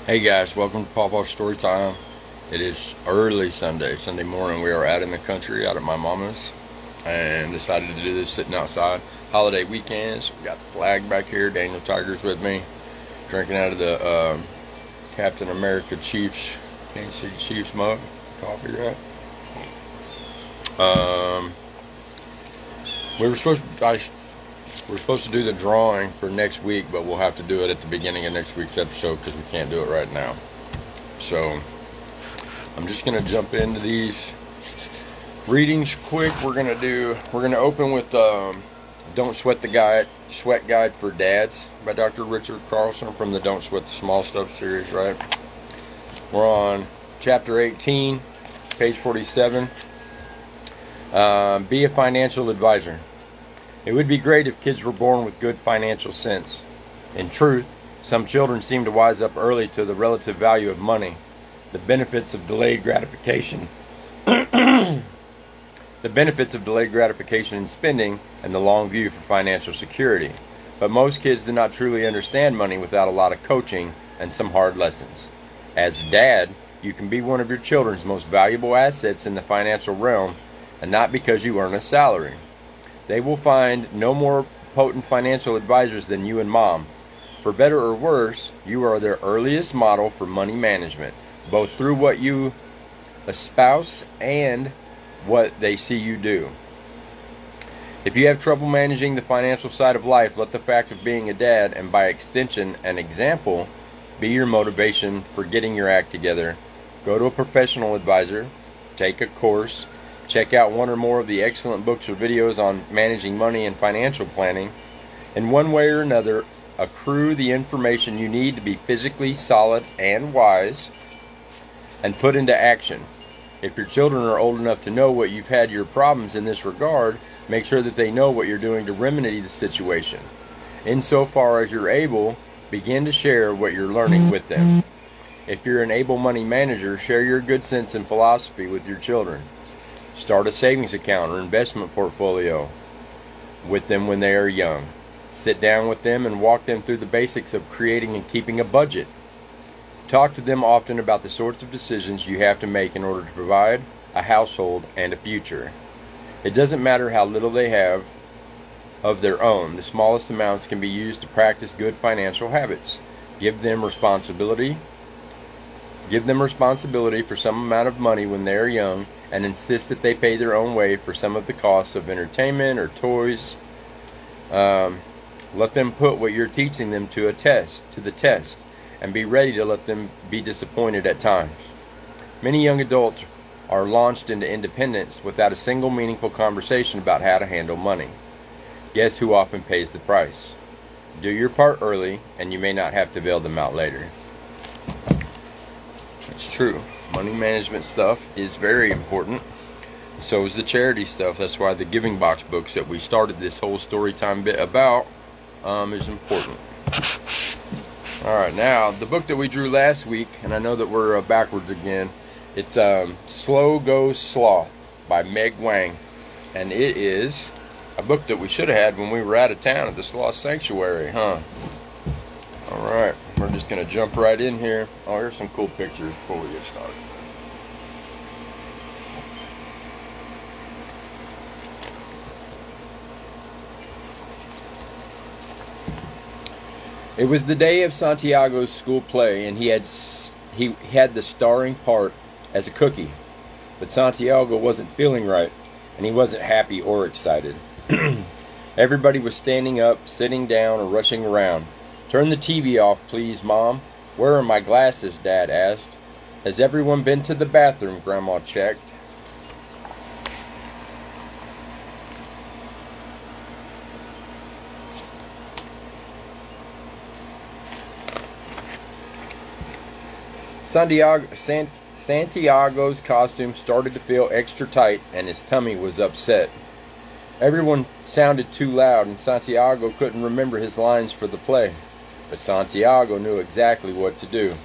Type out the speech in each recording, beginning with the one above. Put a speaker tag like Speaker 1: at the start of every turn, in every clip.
Speaker 1: Hey guys, welcome to Pawpaw Storytime. It is early Sunday morning. We are out in the country, out at my mama's, and decided to do this sitting outside. Holiday weekends. We got the flag back here. Daniel Tiger's with me, drinking out of the Captain America Chiefs, Kansas City Chiefs mug, coffee, right? We were supposed to. We're supposed to do the drawing for next week, but we'll have to do it at the beginning of next week's episode because we can't do it right now. So I'm just gonna jump into these readings quick. We're gonna open with Don't Sweat Guide for Dads by Dr. Richard Carlson from the Don't Sweat the Small Stuff series, right? We're on chapter 18, page 47. Be a financial advisor. It would be great if kids were born with good financial sense. In truth, some children seem to wise up early to the relative value of money, the benefits of delayed gratification, in spending, and the long view for financial security. But most kids do not truly understand money without a lot of coaching and some hard lessons. As dad, you can be one of your children's most valuable assets in the financial realm, and not because you earn a salary. They will find no more potent financial advisors than you and mom. For better or worse, you are their earliest model for money management, both through what you espouse and what they see you do. If you have trouble managing the financial side of life, let the fact of being a dad, and by extension an example, be your motivation for getting your act together. Go to a professional advisor, take a course, check out one or more of the excellent books or videos on managing money and financial planning. In one way or another, accrue the information you need to be physically solid and wise, and put into action. If your children are old enough to know what you've had your problems in this regard, make sure that they know what you're doing to remedy the situation. Insofar as you're able, begin to share what you're learning with them. If you're an able money manager, share your good sense and philosophy with your children. Start a savings account or investment portfolio with them when they are young. Sit down with them and walk them through the basics of creating and keeping a budget. Talk to them often about the sorts of decisions you have to make in order to provide a household and a future. It doesn't matter how little they have of their own. The smallest amounts can be used to practice good financial habits. Give them responsibility for some amount of money when they are young, and insist that they pay their own way for some of the costs of entertainment or toys. Let them put what you're teaching them to the test, and be ready to let them be disappointed at times. Many young adults are launched into independence without a single meaningful conversation about how to handle money. Guess who often pays the price? Do your part early, and you may not have to bail them out later. It's true. Money management stuff is very important. So is the charity stuff. That's why the Giving Box books that we started this whole story time bit about is important. Alright, now the book that we drew last week, and I know that we're backwards again, it's Slow Goes Sloth by Meg Wang. And it is a book that we should have had when we were out of town at the Sloth Sanctuary, huh? Alright, we're just going to jump right in here. Oh, here's some cool pictures before we get started. It was the day of Santiago's school play, and he had the starring part as a cookie. But Santiago wasn't feeling right, and he wasn't happy or excited. Everybody was standing up, sitting down, or rushing around. "Turn the TV off, please, Mom." "Where are my glasses?" Dad asked. "Has everyone been to the bathroom?" Grandma checked. Santiago's costume started to feel extra tight, and his tummy was upset. Everyone sounded too loud, and Santiago couldn't remember his lines for the play. But Santiago knew exactly what to do.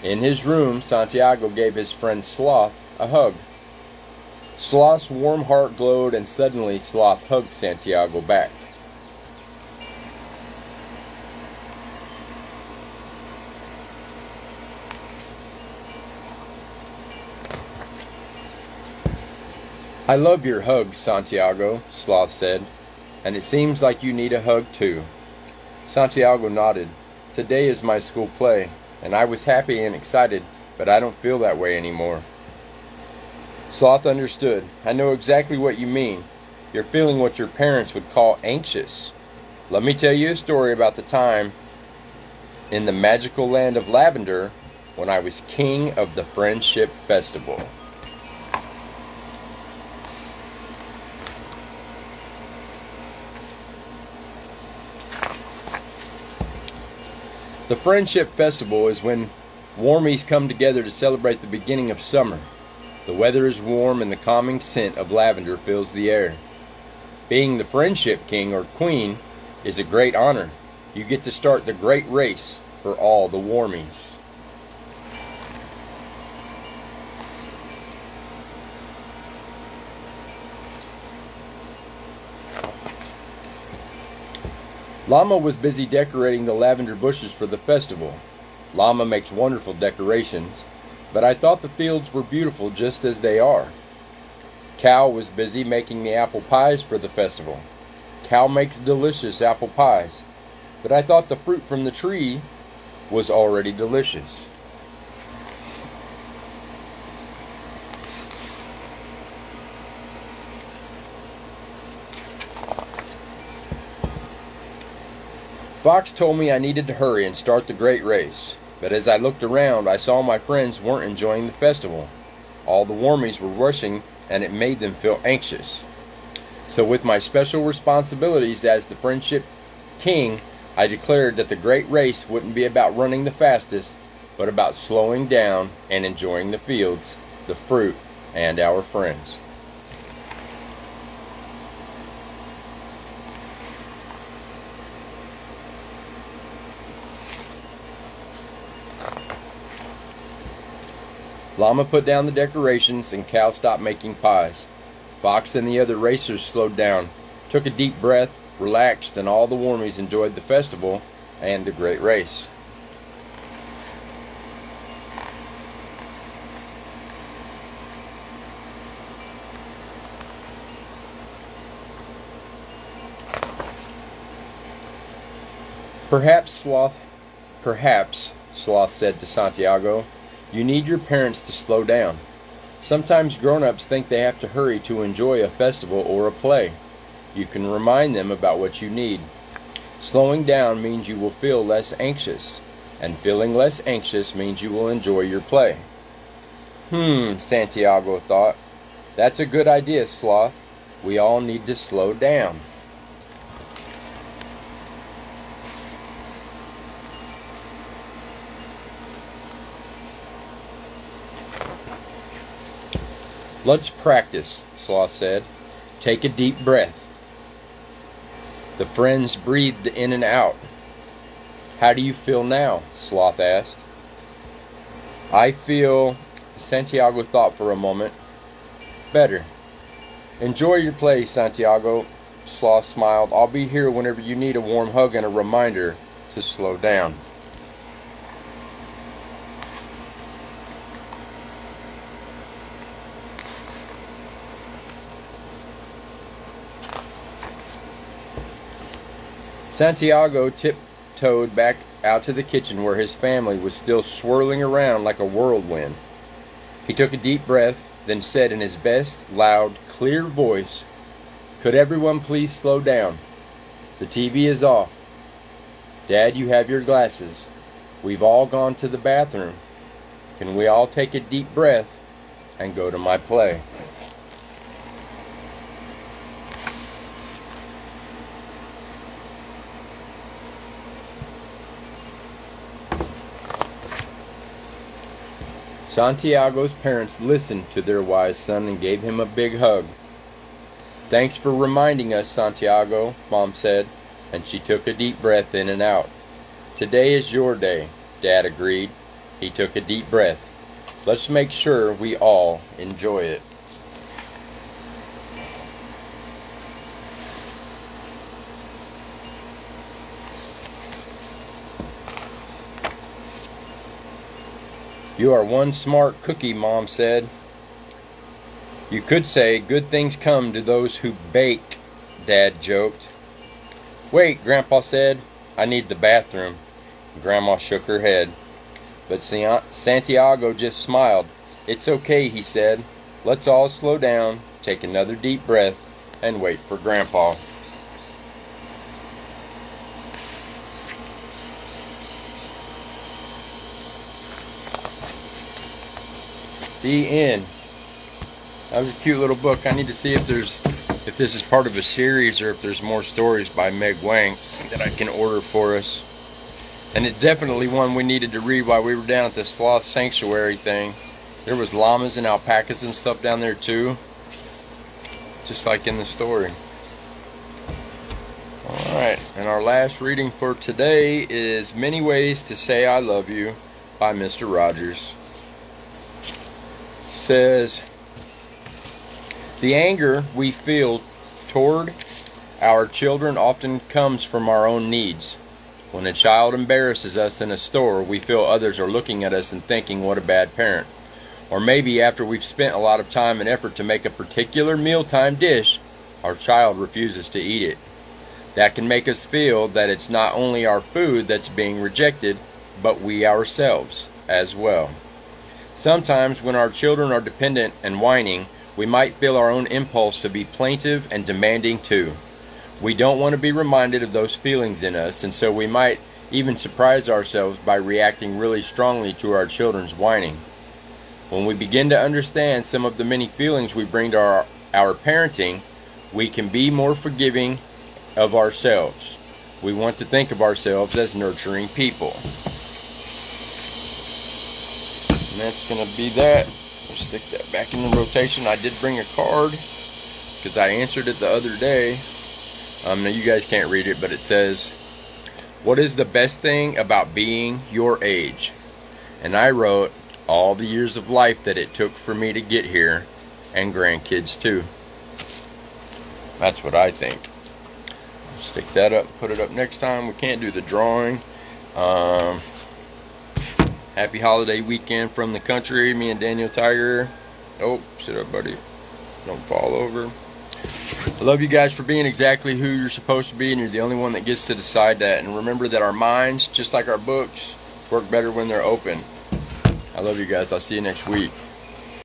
Speaker 1: In his room, Santiago gave his friend Sloth a hug. Sloth's warm heart glowed, and suddenly Sloth hugged Santiago back. I love your hugs, Santiago, Sloth said, and it seems like you need a hug too. Santiago nodded. Today is my school play, and I was happy and excited, but I don't feel that way anymore. Sloth understood. I know exactly what you mean. You're feeling what your parents would call anxious. Let me tell you a story about the time in the magical land of Lavender when I was king of the Friendship Festival. The Friendship Festival is when warmies come together to celebrate the beginning of summer. The weather is warm and the calming scent of lavender fills the air. Being the Friendship King or Queen is a great honor. You get to start the great race for all the warmies. Llama was busy decorating the lavender bushes for the festival. Llama makes wonderful decorations, but I thought the fields were beautiful just as they are. Cow was busy making the apple pies for the festival. Cow makes delicious apple pies, but I thought the fruit from the tree was already delicious. Fox told me I needed to hurry and start the great race, but as I looked around, I saw my friends weren't enjoying the festival. All the warmies were rushing, and it made them feel anxious. So with my special responsibilities as the Friendship King, I declared that the great race wouldn't be about running the fastest, but about slowing down and enjoying the fields, the fruit, and our friends. Llama put down the decorations and Cow stopped making pies. Fox and the other racers slowed down, took a deep breath, relaxed, and all the warmies enjoyed the festival and the great race. Perhaps, Sloth said to Santiago, you need your parents to slow down. Sometimes grown-ups think they have to hurry to enjoy a festival or a play. You can remind them about what you need. Slowing down means you will feel less anxious, and feeling less anxious means you will enjoy your play. Santiago thought. That's a good idea, Sloth. We all need to slow down. Let's practice, Sloth said. Take a deep breath. The friends breathed in and out. How do you feel now? Sloth asked. I feel, Santiago thought for a moment, better. Enjoy your play, Santiago, Sloth smiled. I'll be here whenever you need a warm hug and a reminder to slow down. Santiago tiptoed back out to the kitchen where his family was still swirling around like a whirlwind. He took a deep breath, then said in his best, loud, clear voice, "Could everyone please slow down? The TV is off. Dad, you have your glasses. We've all gone to the bathroom. Can we all take a deep breath and go to my play?" Santiago's parents listened to their wise son and gave him a big hug. "Thanks for reminding us, Santiago," Mom said, and she took a deep breath in and out. "Today is your day," Dad agreed. He took a deep breath. "Let's make sure we all enjoy it." "You are one smart cookie," Mom said. You could say, good things come to those who bake, Dad joked. Wait, Grandpa said, I need the bathroom. Grandma shook her head. But Santiago just smiled. It's okay, he said. Let's all slow down, take another deep breath, and wait for Grandpa. The end. That was a cute little book. I need to see if this is part of a series or if there's more stories by Meg Wang that I can order for us. And it's definitely one we needed to read while we were down at the sloth sanctuary thing. There was llamas and alpacas and stuff down there too, just like in the story. Alright, and our last reading for today is Many Ways to Say I Love You by Mr. Rogers. It says, the anger we feel toward our children often comes from our own needs. When a child embarrasses us in a store, we feel others are looking at us and thinking, what a bad parent. Or maybe after we've spent a lot of time and effort to make a particular mealtime dish, our child refuses to eat it. That can make us feel that it's not only our food that's being rejected, but we ourselves as well. Sometimes when our children are dependent and whining, we might feel our own impulse to be plaintive and demanding too. We don't want to be reminded of those feelings in us, and so we might even surprise ourselves by reacting really strongly to our children's whining. When we begin to understand some of the many feelings we bring to our parenting, we can be more forgiving of ourselves. We want to think of ourselves as nurturing people. And that's going to be that. I'll stick that back in the rotation. I did bring a card because I answered it the other day. Now you guys can't read it, but it says, what is the best thing about being your age? And I wrote, all the years of life that it took for me to get here, and grandkids too. That's what I think. I'll stick that up, put it up next time. We can't do the drawing. Happy holiday weekend from the country, me and Daniel Tiger. Oh, sit up, buddy. Don't fall over. I love you guys for being exactly who you're supposed to be, and you're the only one that gets to decide that. And remember that our minds, just like our books, work better when they're open. I love you guys. I'll see you next week.